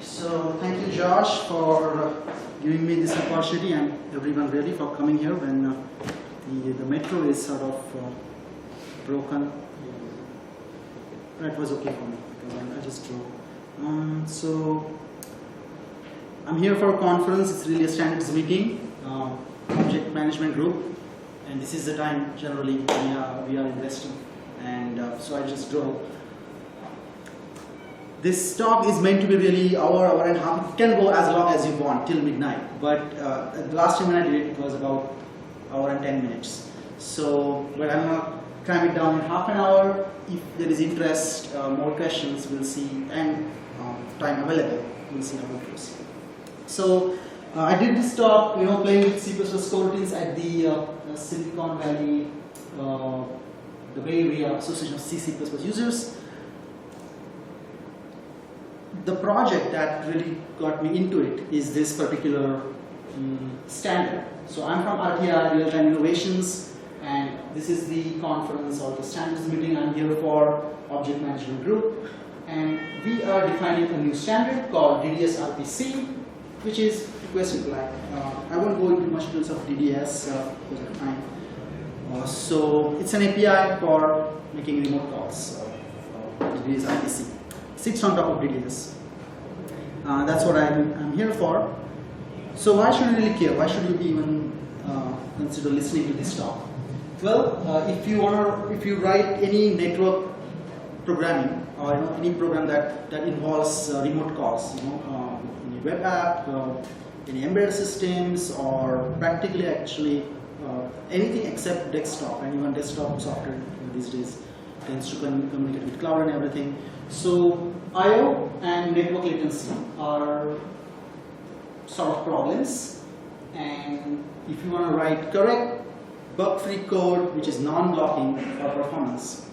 So thank you, Josh, for giving me this opportunity, and everyone really for coming here when the metro is sort of broken. That was okay for me because I just drove. So I'm here for a conference. It's really a standards meeting, project management group, and this is the time generally we are investing. And so I just drove. This talk is meant to be really hour and a half. It can go as long as you want, till midnight. But the last time when I did it, it was about hour and 10 minutes. So, but I'm going to cram it down in half an hour. If there is interest, more questions, we'll see, and time available, we'll see how it goes. So, I did this talk, playing with C Coroutines at the Silicon Valley, the Bay Area Association of C users. The project that really got me into it is this particular standard. So I'm from RTI, Real Time Innovations, and this is the conference or the standards meeting. I'm here for Object Management Group, and we are defining a new standard called DDS RPC, which is request reply. I won't go into much details of DDS because of time. So it's an API for making remote calls. DDS RPC sits on top of DDS. That's what I'm here for. So why should you really care? Why should you even consider listening to this talk? Well, if you write any network programming or any program that involves remote calls, any web app, any embedded systems, or practically actually anything except desktop, and even desktop software these days tends to communicate with cloud and everything. So I/O and network latency are sort of problems, and if you want to write correct bug-free code which is non-blocking for performance,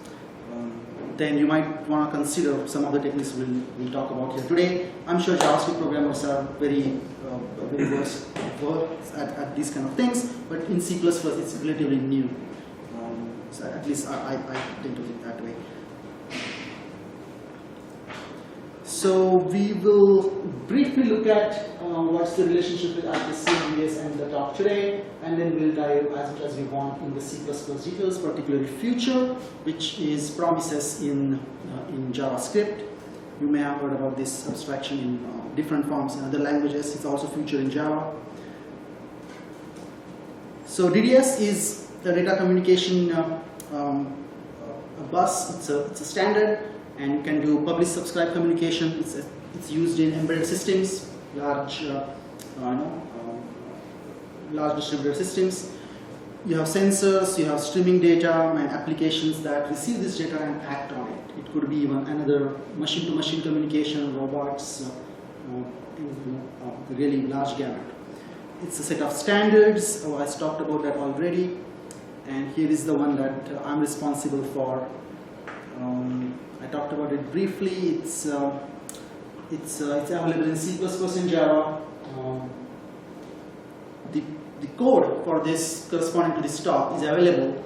then you might want to consider some of the techniques we'll talk about here today. I'm sure JavaScript programmers are very versed at these kind of things, but in C++ it's relatively new. So at least I tend to think that way. So we will briefly look at what's the relationship with RPC, DDS, and the talk today, and then we'll dive as much as we want in the C++ details, particularly future, which is promises in JavaScript. You may have heard about this abstraction in different forms in other languages. It's also future in Java. So DDS is the data communication a bus. It's a standard, and you can do publish-subscribe communication. It's used in embedded systems, large distributed systems. You have sensors, you have streaming data, and applications that receive this data and act on it. It could be even another machine-to-machine communication, robots, really large gamut. It's a set of standards. I talked about that already, and here is the one that I'm responsible for. I talked about it briefly. It's available in C++ and Java. The code for this corresponding to this talk is available.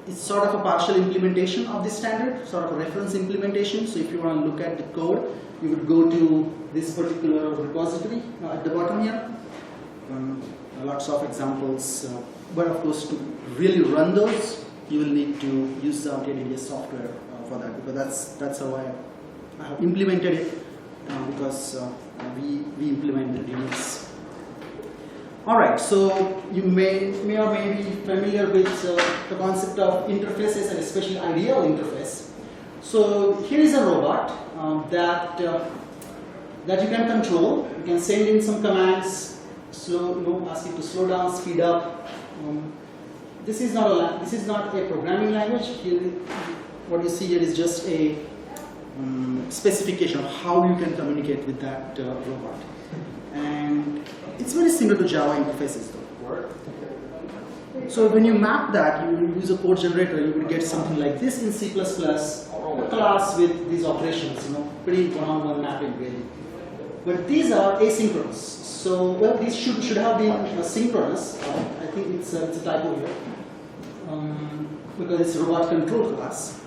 It's sort of a partial implementation of this standard, sort of a reference implementation. So if you want to look at the code, you would go to this particular repository at the bottom here. Lots of examples, but of course to really run those, you will need to use the DDS software for that, because that's how I have implemented it, because we implemented DDS. Alright, so you may or may be familiar with the concept of interfaces, and especially ideal interface. So here is a robot that you can control. You can send in some commands, ask it to slow down, speed up. This is not a programming language. Here, what you see here is just a specification of how you can communicate with that robot, and it's very similar to Java interfaces though. So when you map that, you use a code generator, you will get something like this in C++, a class with these operations, pretty one-on-one mapping really. But these are asynchronous. So, well, these should have been synchronous. I think it's a typo here, because it's a robot control class.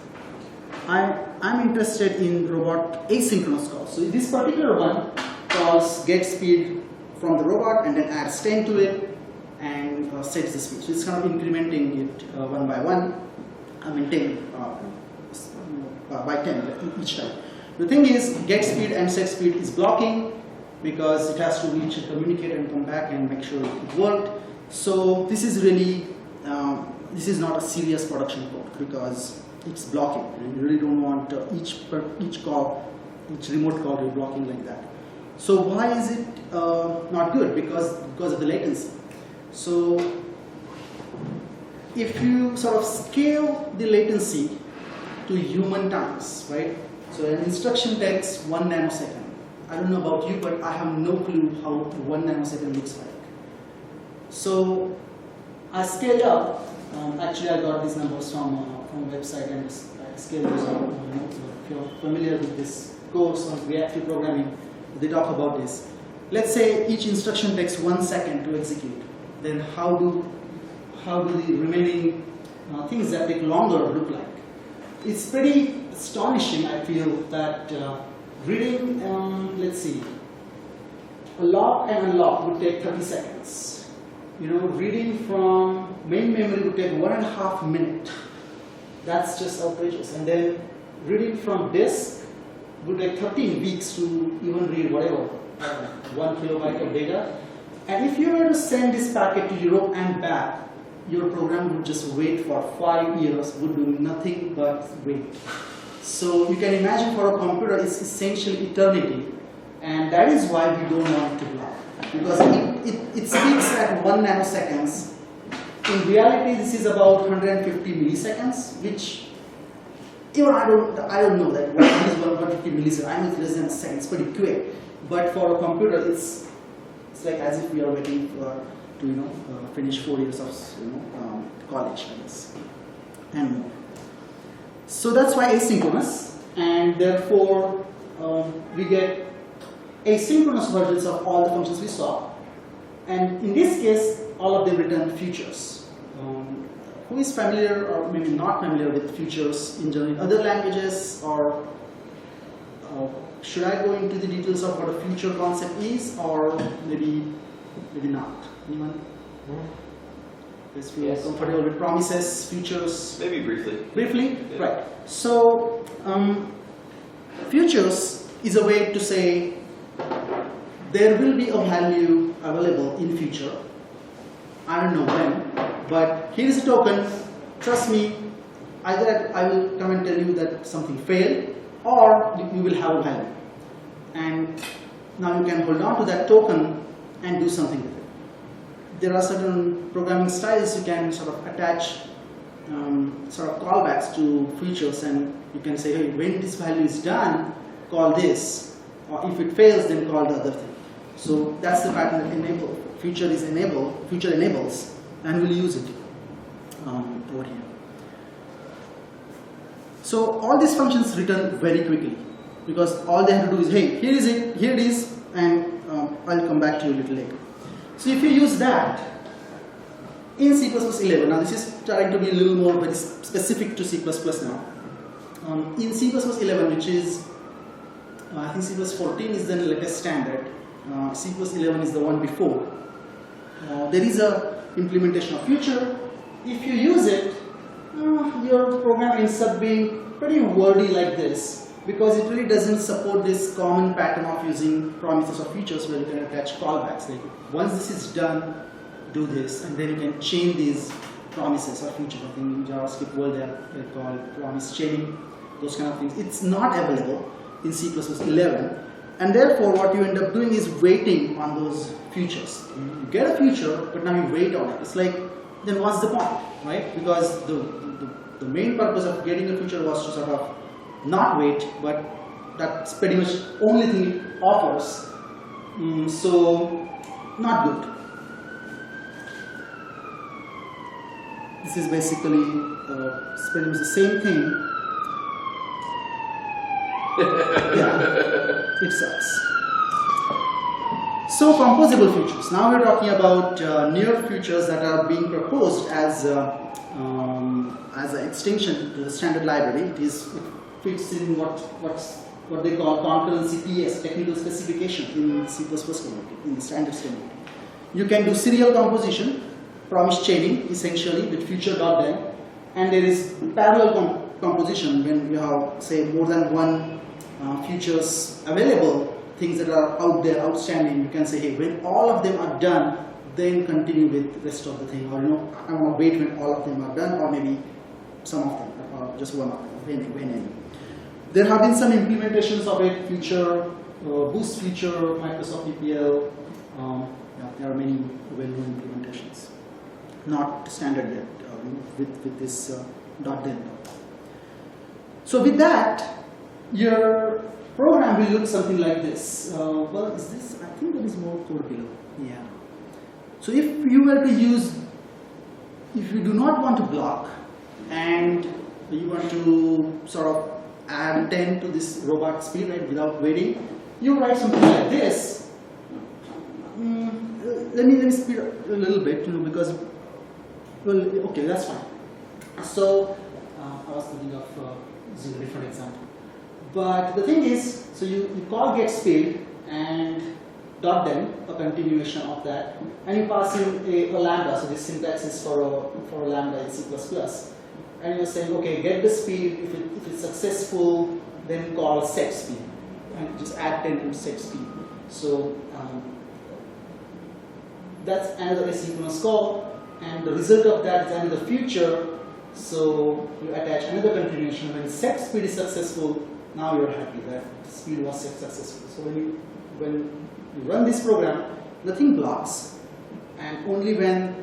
I'm interested in robot asynchronous calls. So this particular one calls get speed from the robot and then adds 10 to it and sets the speed. So it's kind of incrementing it one by one. I mean 10 by 10 each time. The thing is, get speed and set speed is blocking because it has to reach a communicator and come back and make sure it worked. So this is really, this is not a serious production code because it's blocking. And you really don't want each remote call to be blocking like that. So why is it not good? Because of the latency. So if you sort of scale the latency to human times, right? So an instruction takes 1 nanosecond. I don't know about you, but I have no clue how 1 nanosecond looks like. So I scaled up. Actually, I got these numbers from a website and I scaled those up. If you're familiar with this course on reactive programming, they talk about this. Let's say each instruction takes 1 second to execute. Then how do the remaining things that take longer look like? It's pretty astonishing, I feel, that reading, let's see, a lock and unlock would take 30 seconds. You know, reading from main memory would take 1.5 minutes. That's just outrageous. And then reading from disk would take 13 weeks to even read whatever, 1 kilobyte of data. And if you were to send this packet to Europe and back, your program would just wait for 5 years, would do nothing but wait. So you can imagine for a computer, it's essentially eternity. And that is why we don't want it to block. Because it speaks at 1 nanoseconds. In reality, this is about 150 milliseconds, which even I don't know that what is 150 milliseconds. I know it's less than a second. It's pretty quick. But for a computer, it's like as if we are waiting to finish 4 years of college, I guess, and more. So that's why asynchronous, and therefore we get asynchronous versions of all the functions we saw, and in this case, all of them return futures. Who is familiar or maybe not familiar with futures in general in other languages, or should I go into the details of what a future concept is, or maybe not? Anyone? Yes, feel comfortable with promises, futures? Maybe briefly. Briefly? Yeah. Right. So, futures is a way to say there will be a value available in future. I don't know when, but here is a token. Trust me, either I will come and tell you that something failed, or you will have a value. And now you can hold on to that token and do something with it. There are certain programming styles you can sort of attach sort of callbacks to features, and you can say, hey, when this value is done, call this, or if it fails, then call the other thing. So that's the pattern that future enables, and we'll use it over here. So all these functions return very quickly because all they have to do is, hey, here it is, and I'll come back to you a little later. So if you use that in C++ 11, now this is trying to be a little more very specific to C++ now. In C++ 11, which is, I think C++ 14 is the latest standard, C++ 11 is the one before. There is a implementation of future. If you use it, your program ends up being pretty wordy like this, because it really doesn't support this common pattern of using promises or features where you can attach callbacks. Like once this is done, do this, and then you can chain these promises or features. I think in JavaScript world they're called promise chaining, those kind of things. It's not available in C++ 11, and therefore what you end up doing is waiting on those features. You get a feature, but now you wait on it. It's like, then what's the point, right? Because the main purpose of getting a feature was to sort of not wait, but that's pretty much only thing it offers. So not good. This is basically pretty much the same thing. Yeah, it sucks. So composable features. Now we're talking about near features that are being proposed as an extension to the standard library. It fits in what's what they call concurrency PS, technical specification in C++ community, in the standards community. You can do serial composition, promise chaining essentially with future.then, and there is parallel composition when you have, say, more than one futures available, things that are out there, outstanding. You can say, hey, when all of them are done, then continue with the rest of the thing, or I want to wait when all of them are done, or maybe some of them, or just one of them, when any. There have been some implementations of it, feature, boost feature, Microsoft EPL. Yeah, there are many well-known implementations. Not standard yet with this .then. So with that, your program will look something like this. Well, is this? I think there is more code below. Yeah. So if you were to use, if you do not want to block and you want to sort of add 10 to this robot speed, right, without waiting, you write something like this. Let me speed up a little bit, because, well, okay, that's fine. So I was thinking of using a different example. But the thing is, so you call get speed and .then, a continuation of that, and you pass in a lambda. So this syntax is for a lambda in C++. And you're saying, okay, get the speed. If it's successful, then call set speed, and just add 10 to set speed. So that's another asynchronous call, and the result of that is another future. So you attach another continuation. When set speed is successful, now you're happy that speed was successful. So when you run this program, nothing blocks, and only when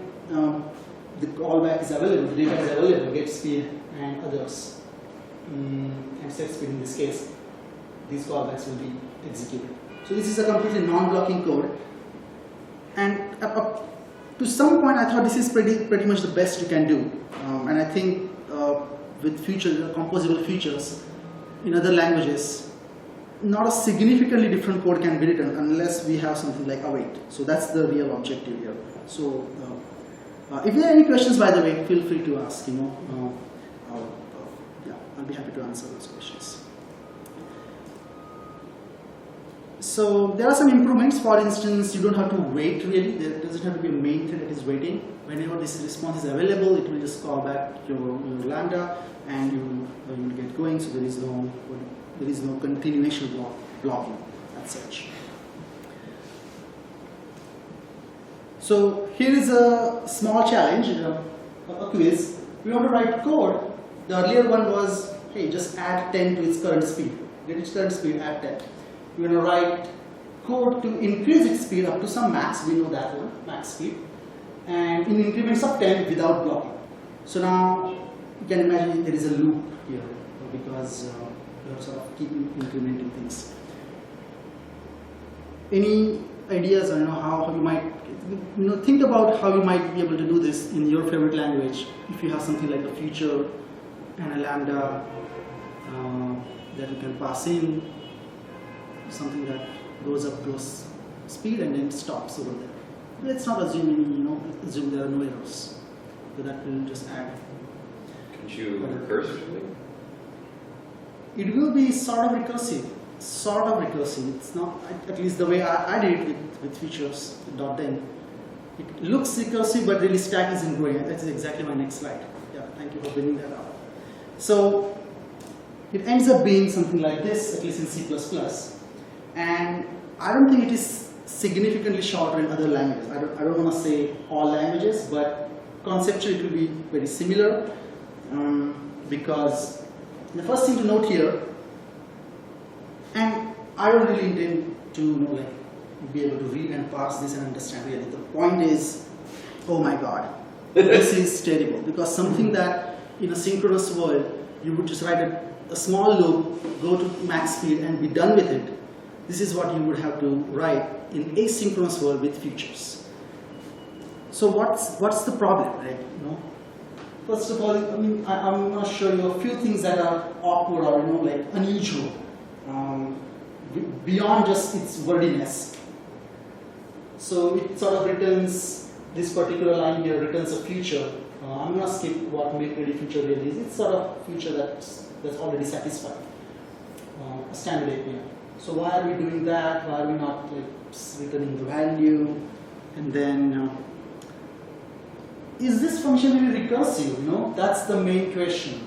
the callback is available, the data is available, get speed and others, and set speed in this case, these callbacks will be executed. So this is a completely non-blocking code, and up to some point I thought this is pretty much the best you can do, and I think with composable features in other languages, not a significantly different code can be written unless we have something like await. So that's the real objective here. So if there are any questions, by the way, feel free to ask. Yeah, I'll be happy to answer those questions. So there are some improvements. For instance, you don't have to wait really. There doesn't have to be a main thread that is waiting. Whenever this response is available, it will just call back your lambda, and you will get going. So there is no continuation blocking as such. So here is a small challenge, a quiz. We want to write code. The earlier one was, hey, just add 10 to its current speed. Get its current speed, add 10. We want to write code to increase its speed up to some max. We know that one, max speed. And in increments of 10 without blocking. So now you can imagine there is a loop here because you're sort of keeping incrementing things. Any ideas on how you might think about how you might be able to do this in your favorite language if you have something like a feature and a lambda that you can pass in, something that goes up to speed and then stops over there. Let's not assume assume there are no errors. So that will just add. Can you recursively? It will be sort of recursive. It's not, at least the way I did it with features .then. It looks recursive, but really stack isn't growing. That's exactly my next slide. Yeah, thank you for bringing that up. So it ends up being something like this, at least in C++. And I don't think it is significantly shorter in other languages. I don't want to say all languages, but conceptually it will be very similar. Because the first thing to note here, and I don't really intend to be able to read and parse this and understand really. The point is, oh my god, this is terrible, because something that in a synchronous world you would just write a small loop, go to max speed and be done with it. This is what you would have to write in asynchronous world with features. So what's the problem, right? First of all, I'm going to show you a few things that are awkward or unusual, beyond just its wordiness. So it sort of returns this particular line here, returns a feature. I'm going to skip what make ready feature really is. It's sort of feature that's already satisfied. a standard API. So why are we doing that? Why are we not like returning the value? And then is this function really recursive? No, that's the main question.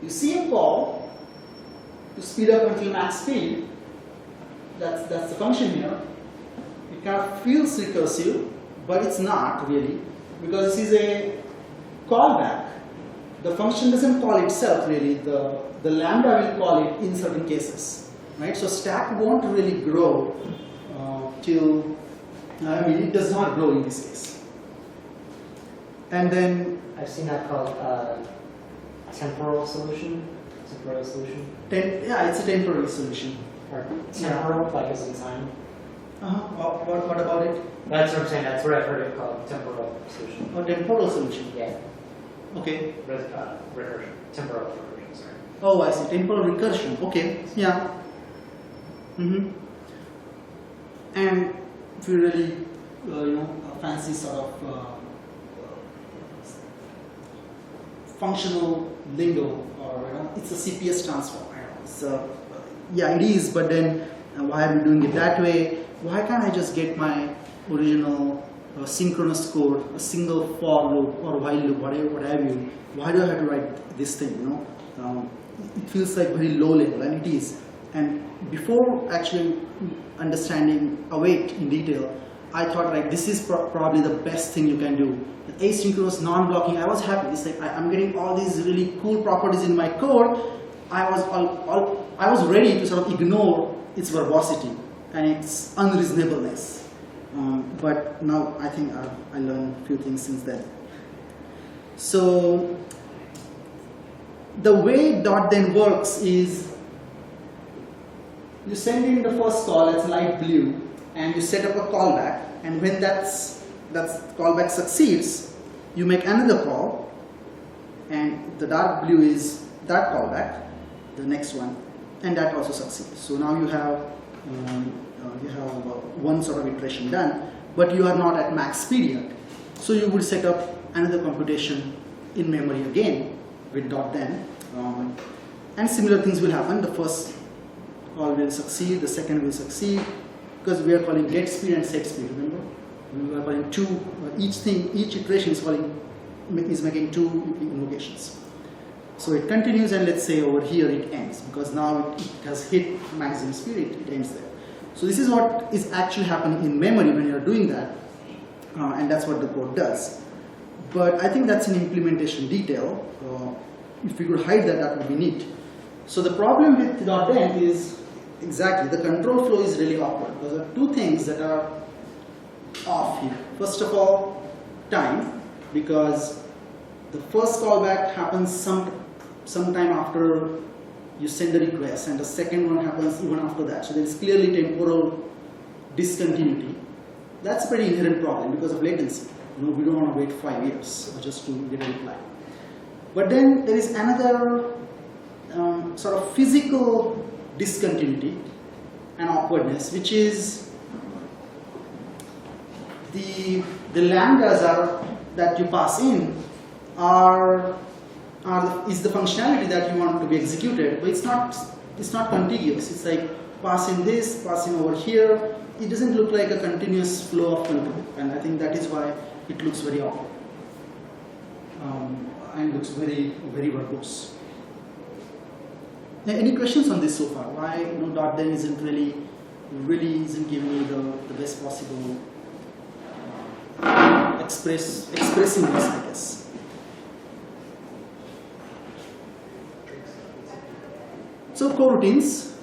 You see a call to speed up until max speed. That's the function here. It kind of feels recursive, but it's not really, because this is a callback. The function doesn't call itself really. The lambda will call it in certain cases, right? So stack won't really grow till, it does not grow in this case. And then I've seen that called temporal solution. Yeah, it's a temporary solution. Or temporal, like as in time. What about it? That's what I'm saying. That's what I've heard it called, temporal solution. A temporal solution. Yeah. Okay. Recursion. Temporal recursion. Sorry. Oh, I see. Temporal recursion. Okay. Yeah. And if you really, a fancy sort of functional lingo, or it's a CPS transform. So yeah, it is. But then, why are we doing it that way? Why can't I just get my original synchronous code, a single for loop or while loop, whatever have you? Why do I have to write this thing? It feels like very low level, and it is. And before actually understanding await in detail, I thought like this is probably the best thing you can do. The asynchronous non-blocking, I was happy. It's like I'm getting all these really cool properties in my code. I was ready to sort of ignore its verbosity and its unreasonableness. But now I think I learned a few things since then. So the way .then works is you send in the first call, that's light blue, and you set up a callback, and when that callback succeeds, you make another call, and the dark blue is that callback, the next one, and that also succeeds. So now you have one sort of iteration done, but you are not at max speed yet. So you would set up another computation in memory again with .then, and similar things will happen. The first call will succeed, the second will succeed, because we are calling get speed and set speed. Remember, we are calling two. Each iteration is making two invocations. So it continues, and let's say over here it ends, because now it has hit maximum speed, it ends there. So this is what is actually happening in memory when you are doing that, and that's what the code does. But I think that's an implementation detail. If we could hide that, that would be neat. So the problem with .then is exactly the control flow is really awkward. There are two things that are off here. First of all, time, because the first callback happens sometime after you send the request, and the second one happens even after that. So there is clearly temporal discontinuity. That's a pretty inherent problem because of latency. We don't want to wait 5 years just to get a reply. But then there is another sort of physical discontinuity and awkwardness, which is the lambdas that you pass in is the functionality that you want to be executed, but it's not contiguous. It's like passing this, passing over here. It doesn't look like a continuous flow of control, and I think that is why it looks very awkward and looks very, very verbose. Any questions on this so far? Why .then isn't really isn't giving me the best possible expressing this, I guess. So coroutines.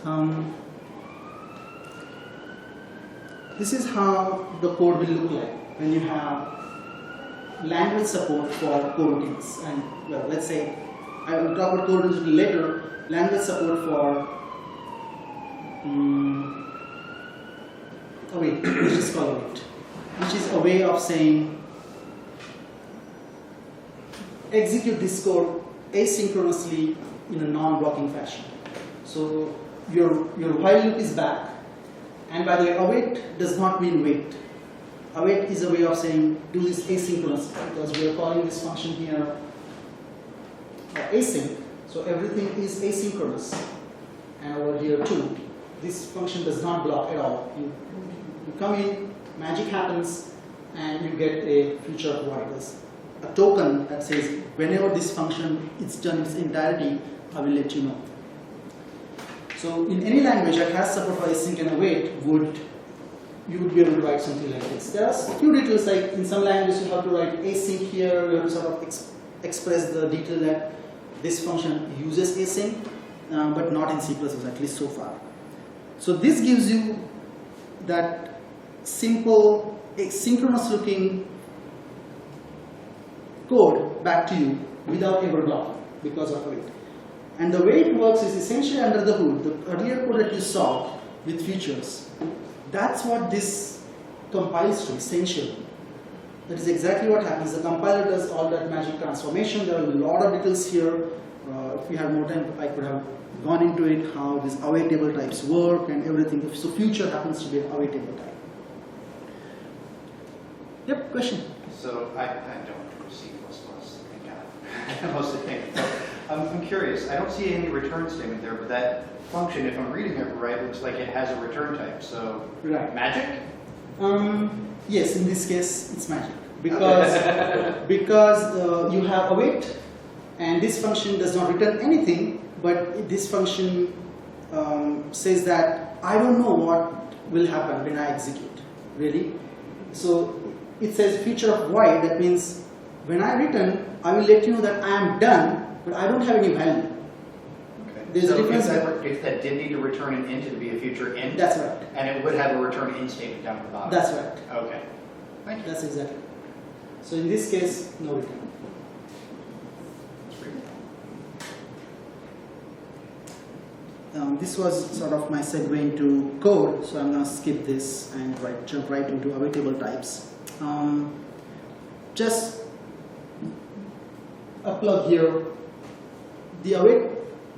This is how the code will look like when you have language support for coroutines. And well, let's say I will talk about coroutines a little later. Language support for await, which is called await, which is a way of saying execute this code asynchronously in a non-blocking fashion. So your while loop is back, and by the way, await does not mean wait. Await is a way of saying do this asynchronously, because we are calling this function here async. So everything is asynchronous. And over here too, this function does not block at all. You come in, magic happens, and you get a future of void. There's a token that says whenever this function is done in its entirety, I will let you know. So in any language that has support for async and await, you would be able to write something like this. There are a few details, like in some languages you have to write async here, you have to sort of express the detail that this function uses async, but not in C++, at least so far. So this gives you that simple, asynchronous looking code back to you without ever blocking because of await. And the way it works is essentially under the hood. The earlier code that you saw with features, that's what this compiles to essentially. That is exactly what happens. The compiler does all that magic transformation. There are a lot of details here. If we had more time, I could have gone into it, how these await table types work and everything. So future happens to be an await table type. Yep, question? So I don't do C++, thank God. Most of the things. I'm curious, I don't see any return statement there, but that function, if I'm reading it right, looks like it has a return type. So Right. magic? Yes, in this case, it's magic. Because you have await, and this function does not return anything, but this function says that I don't know what will happen when I execute, really. So it says future of void, that means when I return, I will let you know that I am done, but I don't have any value. Okay. There's a difference. If that did need to return an int, it would be a future int? That's right. And it would have a return int statement down at the bottom? That's right. Okay. Thank you. That's exactly. So in this case, no return. That's pretty cool. This was sort of my segue into code, so I'm going to skip this and jump right into awaitable types. Just a plug here. The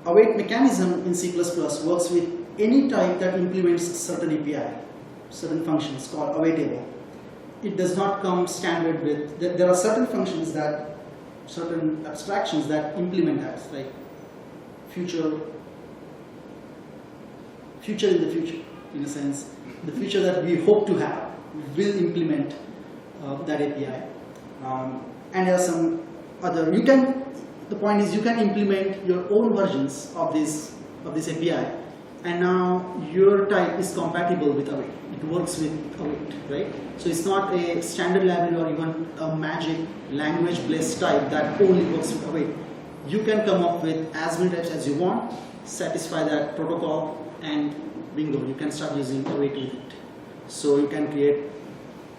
await mechanism in C++ works with any type that implements certain API, certain functions called awaitable. It does not come standard with, there are certain functions that, certain abstractions that implement that, like future in the future, in a sense. The future that we hope to have will implement that API. And there are some other, the point is you can implement your own versions of this API, and now your type is compatible with await. It works with await, right? So it's not a standard library or even a magic language-based type that only works with await. You can come up with as many types as you want, satisfy that protocol, and bingo, you can start using await with it. So you can create,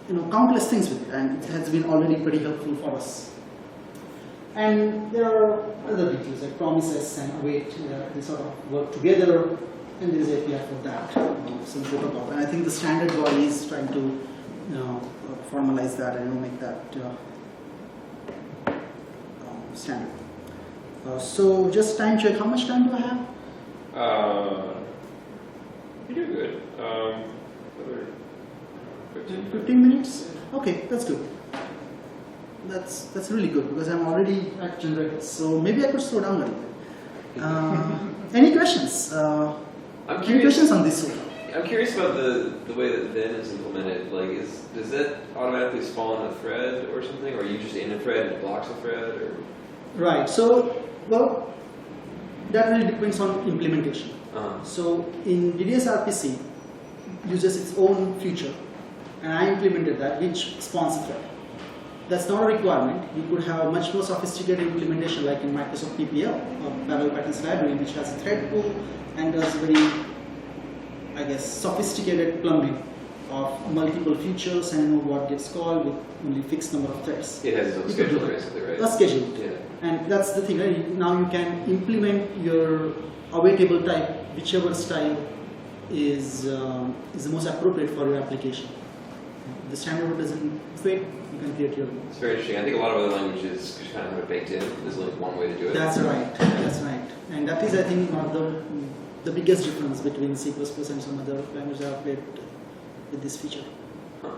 countless things with it, and it has been already pretty helpful for us. And there are other details like promises and await, they sort of work together, and there is API for that, some protocol. And I think the standard body is trying to formalize that and make that standard. So just time check, how much time do I have? You're good. Another 15 minutes? Okay, that's good. That's really good because I'm already at generators. So maybe I could slow down a little bit. Any questions? Any questions on this one? I'm curious about the way that then is implemented. Like, does that automatically spawn a thread or something, or are you just in a thread and it blocks a thread, or? Right. So, well, that really depends on implementation. So in DDS RPC uses its own feature, and I implemented that, which spawns a thread. That's not a requirement. You could have a much more sophisticated implementation like in Microsoft PPL, or Parallel Patterns Library, which has a thread pool and does very, I guess, sophisticated plumbing of multiple features and what gets called with only fixed number of threads. It has its own schedule, basically, right? A schedule. Yeah. And that's the thing, right? Now you can implement your awaitable type, whichever style is the most appropriate for your application. The standard doesn't fit, you can create your own. It's very interesting. I think a lot of other languages just kind of have it baked in. There's only one way to do it. That's right. That's right. And that is, I think, one of the biggest difference between C++ and some other languages that are played with this feature. Huh.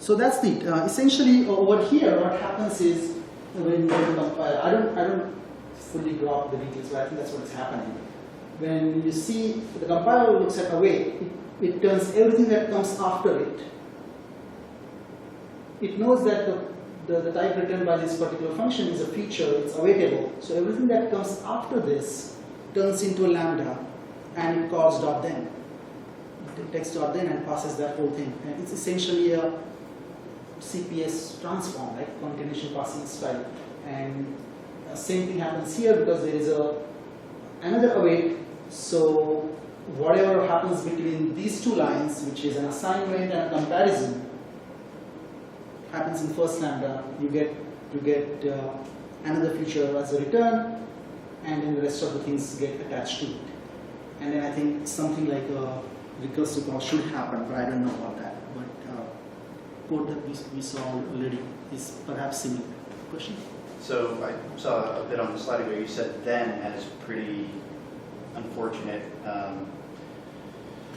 So that's neat. Essentially, over here, what happens is when you compile, I don't fully grok the details, but I think that's what's happening. When you see the compiler looks at await, it turns everything that comes after it. It knows that the type returned by this particular function is a feature, it's awaitable. So everything that comes after this turns into a lambda and it calls .then. It takes .then and passes that whole thing. And it's essentially a CPS transform, right? Continuation passing style. And same thing happens here because there is another await. So whatever happens between these two lines, which is an assignment and a comparison, happens in first lambda. You get another feature as a return, and then the rest of the things get attached to it. And then I think something like a recursive call should happen, but I don't know about that. But code that we saw already is perhaps similar. Question? So I saw a bit on the slide ago, you said then has pretty unfortunate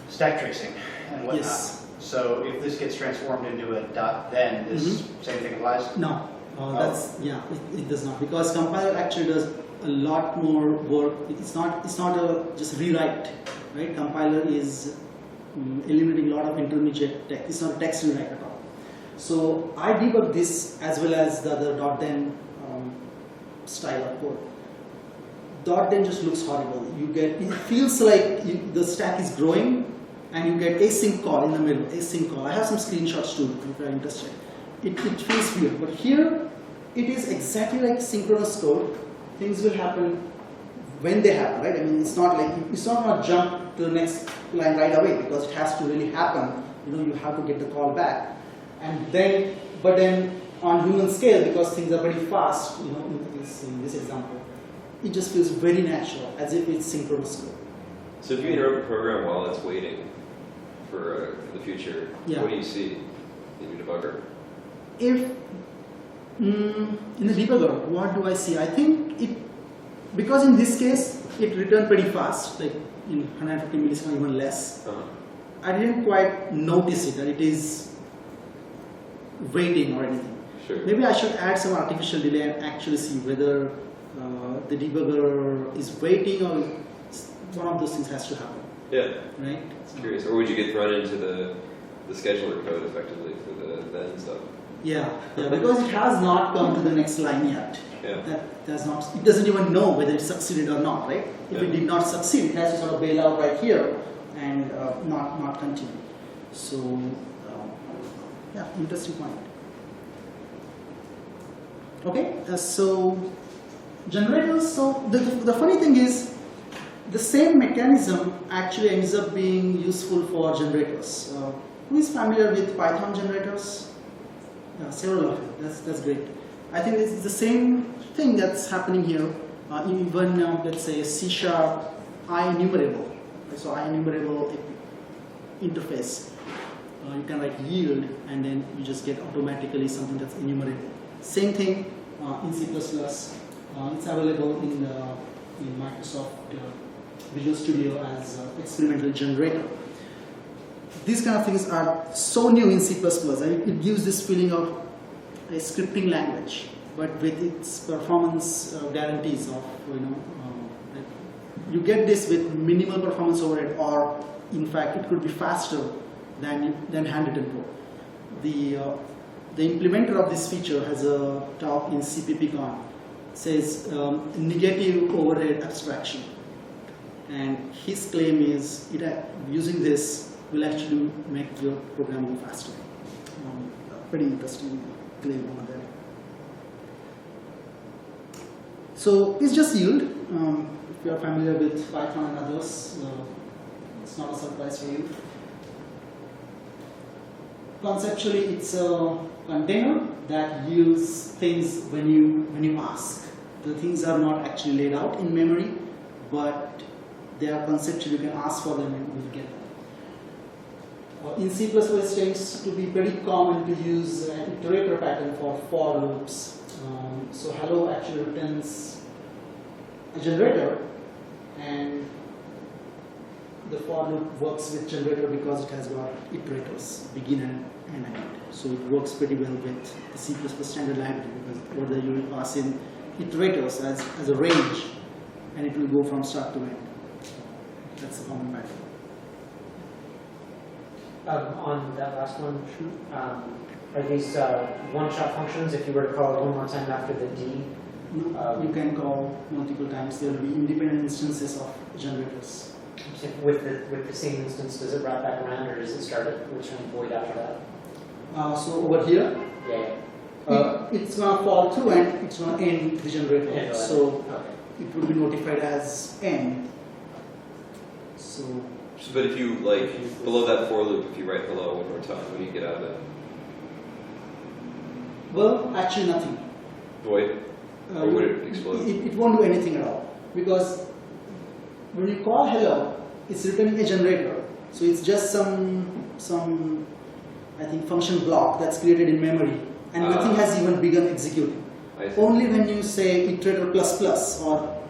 stack tracing and whatnot. Yes. So if this gets transformed into a .then, this same thing applies? No, that's it does not, because compiler actually does a lot more work. It's not a just rewrite, right? Compiler is eliminating a lot of intermediate text. It's not a text rewrite at all. So I debug this as well as the other .then style of code. .then just looks horrible. It feels like the stack is growing, and you get async call in the middle. Async call. I have some screenshots too if you're interested. It feels weird, but here it is exactly like synchronous code. Things will happen when they happen, right? I mean, it's not going to jump to the next line right away because it has to really happen. You have to get the call back, but then on human scale, because things are pretty fast, in this example, it just feels very natural, as if it's synchronous code. So if you interrupt a program while it's waiting for the future, what do you see in your debugger? In the debugger, what do I see? I think because in this case, it returned pretty fast, like in 150 milliseconds, even less. I didn't quite notice it, that it is waiting or anything. Sure. Maybe I should add some artificial delay and actually see whether the debugger is waiting or one of those things has to happen. Yeah. Right? It's curious. Or would you get thrown into the scheduler code effectively for the then stuff? Yeah, because it has not come to the next line yet. Yeah. It doesn't even know whether it succeeded or not, right? If it did not succeed, it has to sort of bail out right here and not continue. So, interesting point. Okay, so generators, so the funny thing is, the same mechanism actually ends up being useful for generators. Who is familiar with Python generators? Several of you. That's great. I think it's the same thing that's happening here. Even let's say C# IEnumerable. So IEnumerable interface. You can write yield, and then you just get automatically something that's enumerable. Same thing in C++. It's available in Microsoft Visual Studio as experimental generator. These kind of things are so new in C++. It gives this feeling of a scripting language, but with its performance guarantees of you get this with minimal performance overhead, or in fact it could be faster than handwritten code. The implementer of this feature has a talk in CPPCon. It says negative overhead abstraction, and his claim is using this will actually make your program go faster. Pretty interesting claim over there. So it's just yield. If you are familiar with Python and others, it's not a surprise for you. Conceptually, it's a container that yields things when you ask. The things are not actually laid out in memory, but they are conceptually, you can ask for them and you will get them. In C++, it tends to be pretty common to use an iterator pattern for loops. So hello actually returns a generator, and the for loop works with generator because it has got iterators, begin and end. So it works pretty well with the C++ standard library, because whether you will pass in iterators as a range, and it will go from start to end. That's the common pattern. On that last one, are these one-shot functions? If you were to call it one more time after the D, You can call multiple times. There will be independent instances of generators. with the same instance, does it wrap back around, or does it start at return void after that? So over here, Yeah. it's going to fall through and it's going to end the generator. Yeah, So okay. it will be notified as end. So But if you like below that for loop, if you write hello one more time, what do you get out of it? well, actually nothing. Void? Or would it explode? It won't do anything at all, because when you call hello, it's returning a generator. So it's just some I think function block that's created in memory, and nothing has even begun executing. I see. Only when you say iterator plus plus or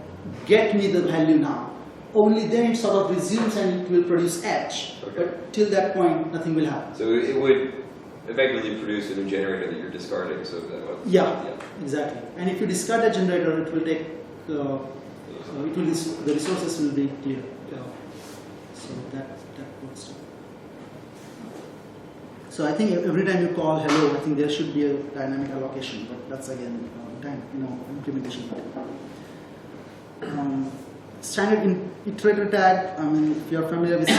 get me the value now, only then it sort of resumes and it will produce H. Okay. But till that point, nothing will happen. So it would effectively produce a new generator that you're discarding. So that would, Yeah, exactly. And if you discard that generator, it will take the resources will be cleared. So that works. So I think every time you call hello, I think there should be a dynamic allocation, but that's again implementation. Standard iterator tag. I mean, if you're familiar with C++,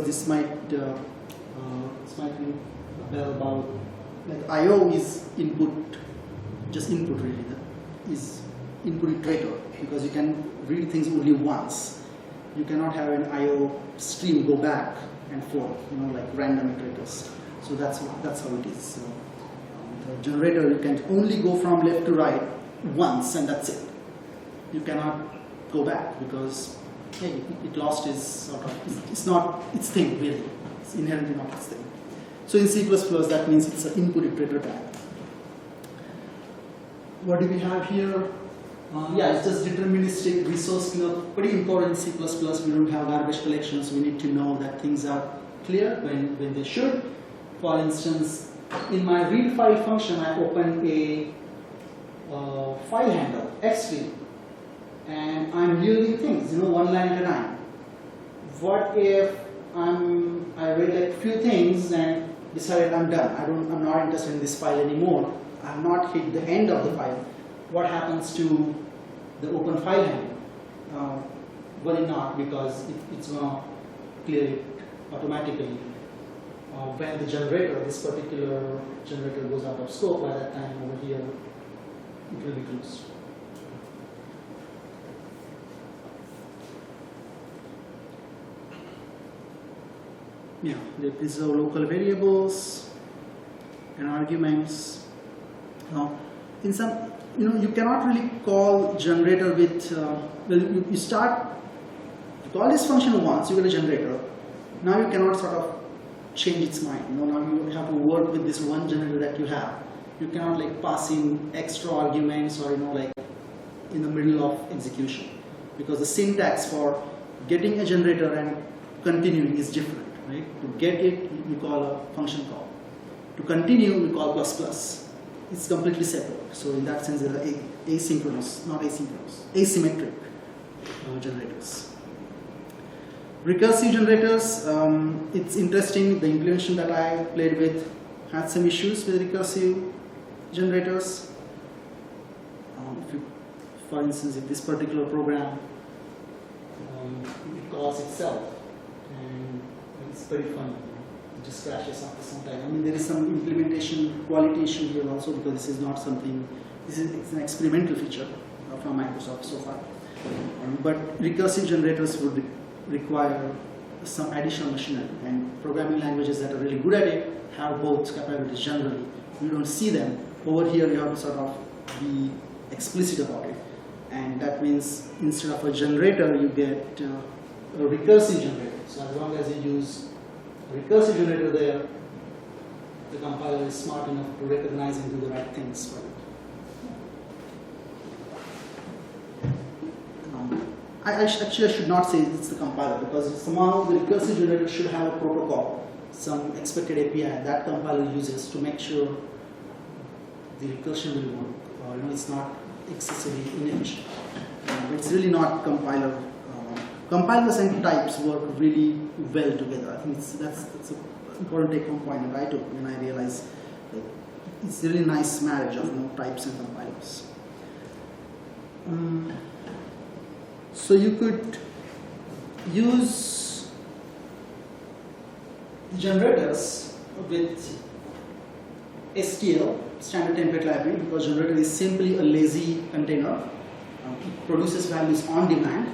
this might ring a bell about like I/O is input, just input really. That is input iterator, because you can read things only once. You cannot have an I/O stream go back and forth, like random iterators. So that's how it is. So the generator, you can only go from left to right once, and that's it. You cannot go back because hey, it lost its sort of. It's not its thing really. It's inherently not its thing. So in C++, that means it's an input iterator tag. What do we have here? Yeah, it's just deterministic resource cleanup. Pretty important in C++. We don't have garbage collections. We need to know that things are clear when they should. For instance, in my read file function, I open a file handle, xstream, and I'm yielding things, one line at a time. What if I read like few things and decided I'm done. I'm not interested in this file anymore. I have not hit the end of the file. What happens to the open file handle? Well, not, because it's going to clear it automatically. When the generator, this particular generator goes out of scope, by that time over here, it will be closed. Yeah, these are local variables and arguments. In some, you cannot really call generator with, you call this function once, you get a generator. Now you cannot sort of change its mind. Now you have to work with this one generator that you have. You cannot like pass in extra arguments or like in the middle of execution, because the syntax for getting a generator and continuing is different. Right? To get it, we call a function call. To continue, we call plus plus. It's completely separate. So in that sense, there are asynchronous, not asynchronous, asymmetric generators. Recursive generators, it's interesting. The implementation that I played with had some issues with recursive generators. For instance, if this particular program, it calls itself, and it's very funny. It just crashes after some time. I mean, there is some implementation quality issue here also, because this is not something. It's an experimental feature from Microsoft so far. But recursive generators would require some additional machinery, and programming languages that are really good at it have both capabilities generally. We don't see them. Over here, you have to sort of be explicit about it, and that means instead of a generator, you get a recursive generator. So as long as you use a recursive generator there, the compiler is smart enough to recognize and do the right things for it. I should not say it's the compiler, because somehow the recursive generator should have a protocol, some expected API that compiler uses to make sure the recursion will work. It's not excessively init. It's really not compiler. Compilers and types work really well together. I think that's an important take-home point that I took when I realized that it's a really nice marriage of types and compilers. So you could use generators with STL, standard template library, because generator is simply a lazy container. It produces values on demand.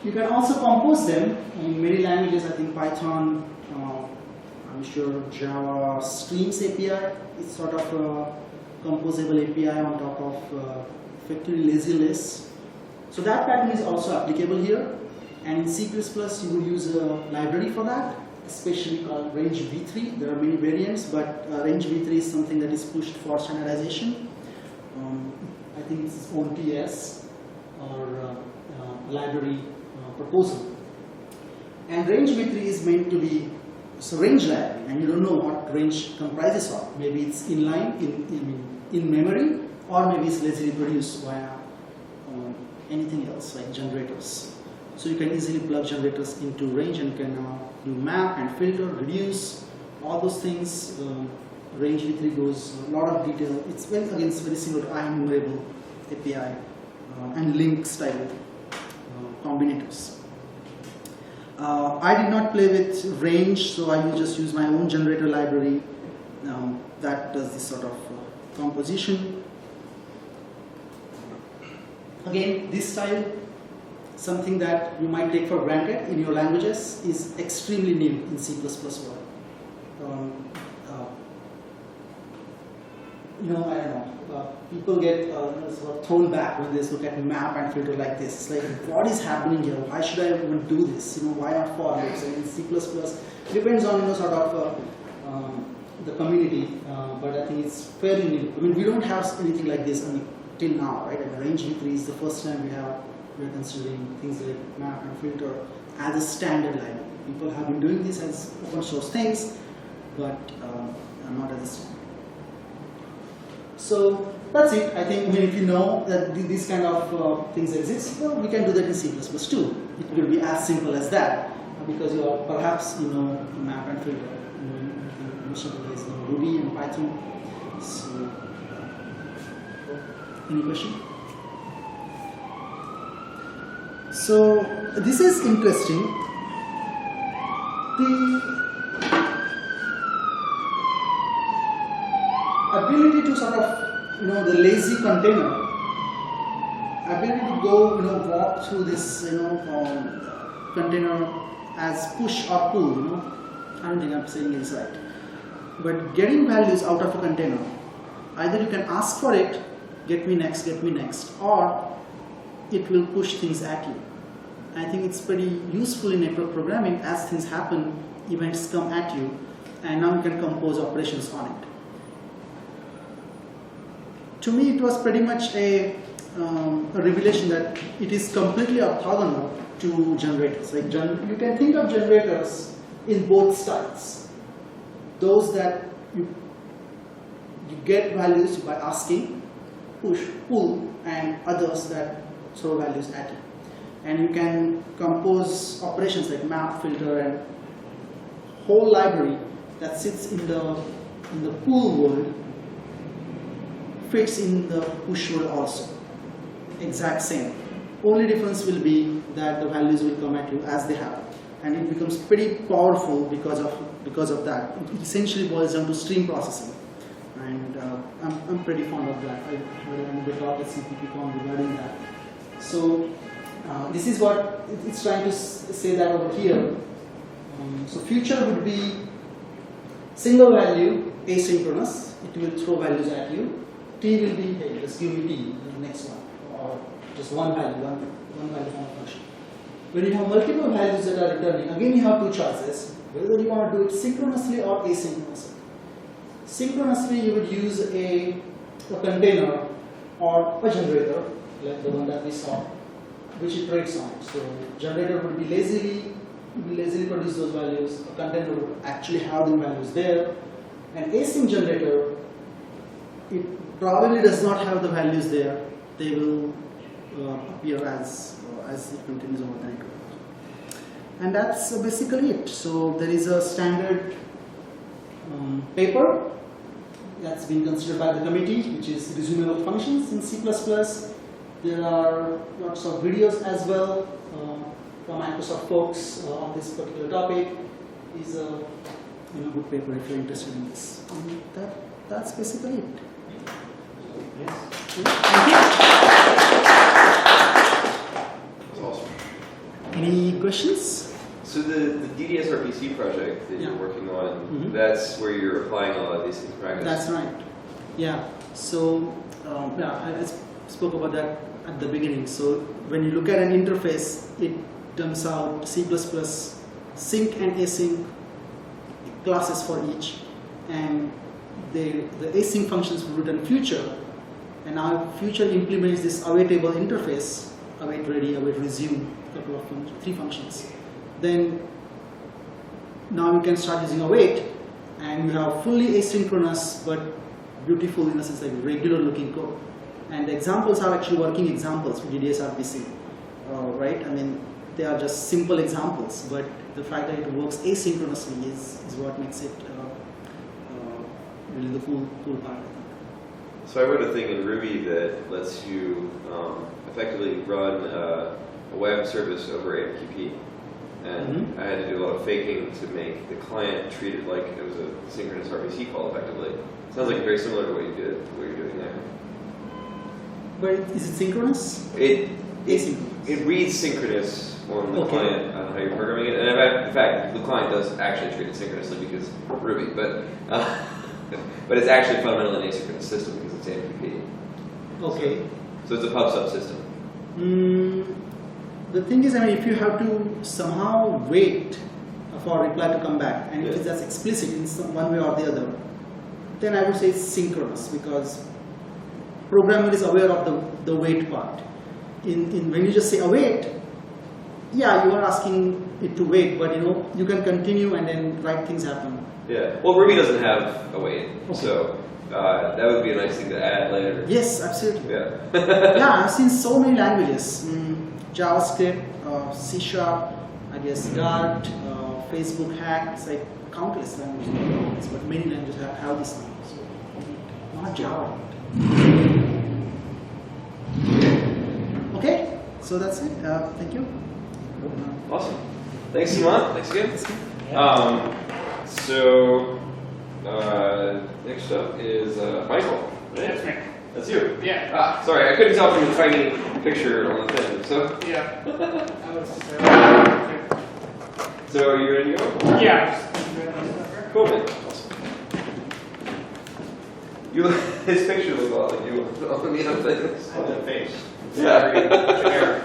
You can also compose them in many languages. I think Python, I'm sure Java Streams API is sort of a composable API on top of effectively lazy lists. So that pattern is also applicable here. And in C++, you would use a library for that, especially called range v3. There are many variants, but range v3 is something that is pushed for standardization. I think it's ONTS or library proposal. And range v3 is meant to be a range library, and you don't know what range comprises of. Maybe it's inline in memory, or maybe it's lazily produced via anything else like generators. So you can easily plug generators into range, and you can do map and filter, reduce, all those things. Range v3 goes a lot of detail. It's very similar to IEnumerable API and link style combinators. I did not play with range, so I just use my own generator library that does this sort of composition. Again, this style, something that you might take for granted in your languages, is extremely new in C++ world. I don't know, people get sort of thrown back when they look at map and filter like this. It's like, what is happening here? Why should I even do this? Why not for loops? In C++, depends on sort of the community, but I think it's fairly new. I mean, we don't have anything like this till now, right? And range v3 is the first time we're considering things like map and filter as a standard library. People have been doing this as open source things, but not as a standard. So that's it. I think if you know that these kind of things exist, well, we can do that in C++ too. It will be as simple as that, because you are perhaps map and filter. Ruby and Python. So, any question? So this is interesting. The ability to sort of, the lazy container, ability to go, walk through this, container as push or pull, I don't think I'm saying it's right. But getting values out of a container, either you can ask for it, get me next, or it will push things at you. I think it's pretty useful in network programming. As things happen, events come at you, and now you can compose operations on it. To me, it was pretty much a revelation that it is completely orthogonal to generators. Like you can think of generators in both styles. Those that you get values by asking, push, pull, and others that throw values at you. And you can compose operations like map, filter, and whole library that sits in the pull world fits in the push world also. Exact same. Only difference will be that the values will come at you as they have, and it becomes pretty powerful because of that. It essentially boils down to stream processing, and I'm pretty fond of that. I heard another talk at CPPCon regarding that. So this is what it's trying to say that over here. So future would be single value asynchronous. It will throw values at you. T will be, hey, just give me T, the next one, or just one value, one value from a function. When you have multiple values that are returning, again you have two choices, whether you want to do it synchronously or asynchronously. Synchronously, you would use a container or a generator, like the one that we saw, which iterates on. So generator would be lazily produce those values, a container would actually have the values there, and async generator, it probably does not have the values there. They will appear as it continues over the network. And that's basically it. So there is a standard paper that's been considered by the committee, which is resumable functions in C++. There are lots of videos as well from Microsoft folks on this particular topic. Is a good paper if you're interested in this. And that's basically it. Yes. Thank you. That's awesome. Any questions? So the DDSRPC project that you're Yeah. working on, Mhm. that's where you're applying a lot of these things in practice. That's right. Yeah. So I spoke about that at the beginning. So when you look at an interface, it turns out C++ sync and async classes for each, and the async functions will return future, and now future implements this awaitable interface, await ready, await resume, couple of three functions. Then now you can start using await, and you have fully asynchronous but beautiful in a sense like regular looking code. And the examples are actually working examples with DDSRPC, right? I mean, they are just simple examples, but the fact that it works asynchronously is what makes it really the cool part, I think. So I wrote a thing in Ruby that lets you effectively run a web service over AMQP. And I had to do a lot of faking to make the client treat it like it was a synchronous RPC call effectively. Sounds like very similar to what you did, what you're doing there. But is it synchronous? Asynchronous. It reads synchronous on the Okay. client on how you're programming it. And in fact, the client does actually treat it synchronously because Ruby, but but it's actually fundamentally an asynchronous system because it's AMQP. Okay. So it's a pub subsystem. The thing is, I mean, if you have to somehow wait for a reply to come back, and if that's explicit in one way or the other, then I would say it's synchronous because programmer is aware of the wait part. When you just say await, yeah, you are asking it to wait, but you can continue and then right things happen. Yeah. Well, Ruby doesn't have a wait, Okay. so that would be a nice thing to add later. Yes, absolutely. Yeah. Yeah, I've seen so many languages. JavaScript, C#, I guess Dart, Facebook Hack, it's like countless languages, but many languages have this now. So not Java. Okay, so that's it. Thank you. Awesome. Thanks, Simon. Thanks again. Next up is Michael. That's me. That's you. Yeah. Ah, sorry, I couldn't tell from the tiny picture on the thing. So, Yeah. so are you ready to go? Yeah. Cool, man. Awesome. His picture looks a lot like you on the other things. The face. Yeah. Very generic.